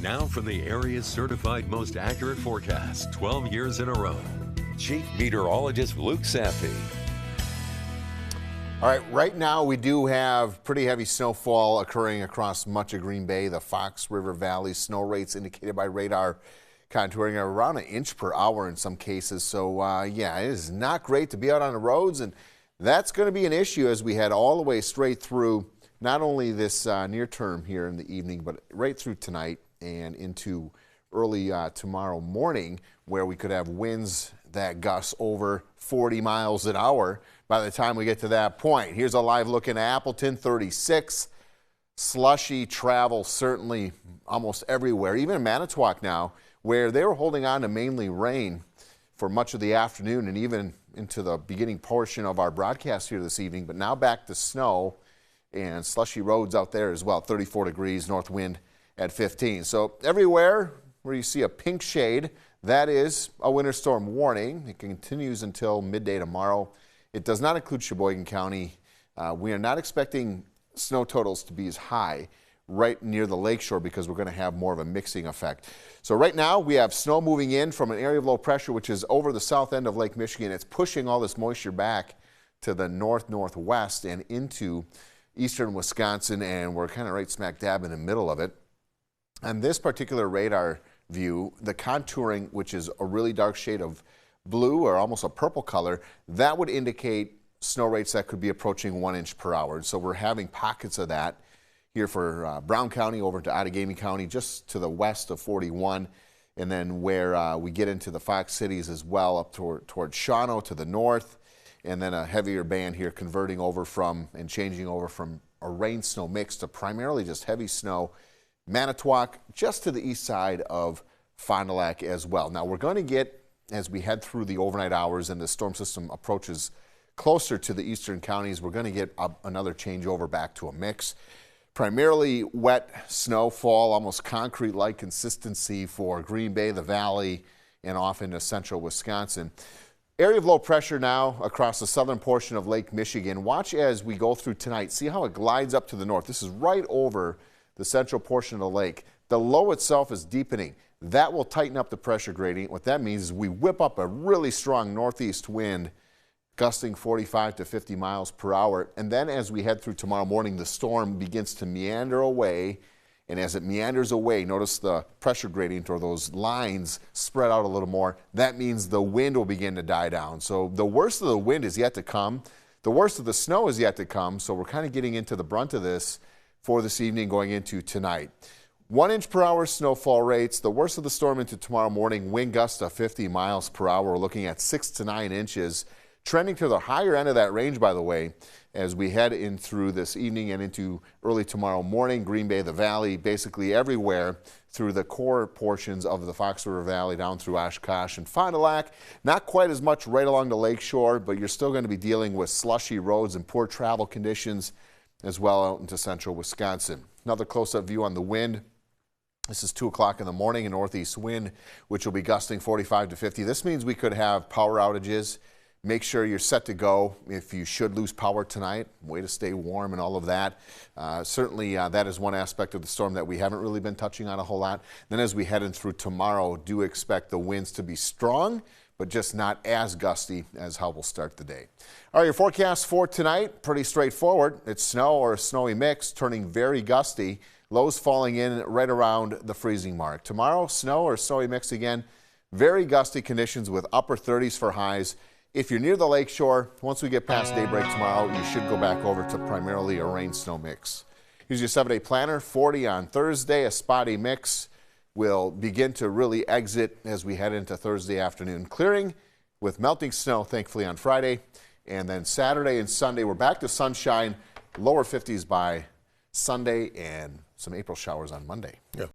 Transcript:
now from the area's certified most accurate forecast, 12 years in a row, Chief Meteorologist Luke Saffey. All right, right now we do have pretty heavy snowfall occurring across much of Green Bay. The Fox River Valley snow rates indicated by radar contouring are around 1 inch per hour in some cases. So yeah, it is not great to be out on the roads, and that's going to be an issue as we head all the way straight through not only this near term here in the evening, but right through tonight and into early tomorrow morning, where we could have winds that gust over 40 miles an hour by the time we get to that point. Here's a live look in Appleton, 36. Slushy travel certainly almost everywhere, even in Manitowoc now, where they were holding on to mainly rain for much of the afternoon and even into the beginning portion of our broadcast here this evening, but now back to snow and slushy roads out there as well. 34 degrees, north wind at 15. So everywhere where you see a pink shade, that is a winter storm warning. It continues until midday tomorrow. It does not include Sheboygan County. We are not expecting snow totals to be as high right near the lakeshore because we're going to have more of a mixing effect. So right now we have snow moving in from an area of low pressure, which is over the south end of Lake Michigan. It's pushing all this moisture back to the northwest and into eastern Wisconsin, and we're kind of right smack dab in the middle of it. On this particular radar view, the contouring, which is a really dark shade of blue or almost a purple color, that would indicate snow rates that could be approaching 1 inch per hour. And so we're having pockets of that here for Brown County over to Outagamie County, just to the west of 41. And then where we get into the Fox cities as well, up toward Shawano to the north. And then a heavier band here converting over from and changing over from a rain snow mix to primarily just heavy snow. Manitowoc just to the east side of Fond du Lac as well. Now we're going to get, as we head through the overnight hours and the storm system approaches closer to the eastern counties, we're going to get another changeover back to a mix. Primarily wet snowfall, almost concrete-like consistency for Green Bay, the Valley, and off into central Wisconsin. Area of low pressure now across the southern portion of Lake Michigan. Watch as we go through tonight. See how it glides up to the north. This is right over the central portion of the lake. The low itself is deepening. That will tighten up the pressure gradient. What that means is we whip up a really strong northeast wind, gusting 45 to 50 miles per hour. And then as we head through tomorrow morning, the storm begins to meander away. And as it meanders away, notice the pressure gradient or those lines spread out a little more. That means the wind will begin to die down. So the worst of the wind is yet to come. The worst of the snow is yet to come. So we're kind of getting into the brunt of this for this evening going into tonight. 1 inch per hour snowfall rates. The worst of the storm into tomorrow morning. Wind gusts of 50 miles per hour. We're looking at 6 to 9 inches. Trending to the higher end of that range, by the way, as we head in through this evening and into early tomorrow morning. Green Bay, the Valley, basically everywhere through the core portions of the Fox River Valley down through Oshkosh and Fond du Lac. Not quite as much right along the lakeshore, but you're still going to be dealing with slushy roads and poor travel conditions as well out into central Wisconsin. Another close-up view on the wind. This is 2 o'clock in the morning, a northeast wind, which will be gusting 45 to 50. This means we could have power outages. Make sure you're set to go if you should lose power tonight. Way to stay warm and all of that. Certainly that is one aspect of the storm that we haven't really been touching on a whole lot. Then as we head in through tomorrow, do expect the winds to be strong, but just not as gusty as how we'll start the day. All right, your forecast for tonight, pretty straightforward. It's snow or a snowy mix, turning very gusty. Lows falling in right around the freezing mark. Tomorrow, snow or snowy mix again. Very gusty conditions with upper 30s for highs. If you're near the lakeshore, once we get past daybreak tomorrow, you should go back over to primarily a rain-snow mix. Here's your 7-day planner. 40 on Thursday, a spotty mix will begin to really exit as we head into Thursday afternoon. Clearing with melting snow, thankfully, on Friday. And then Saturday and Sunday, we're back to sunshine, lower 50s by Sunday, and some April showers on Monday. Yeah.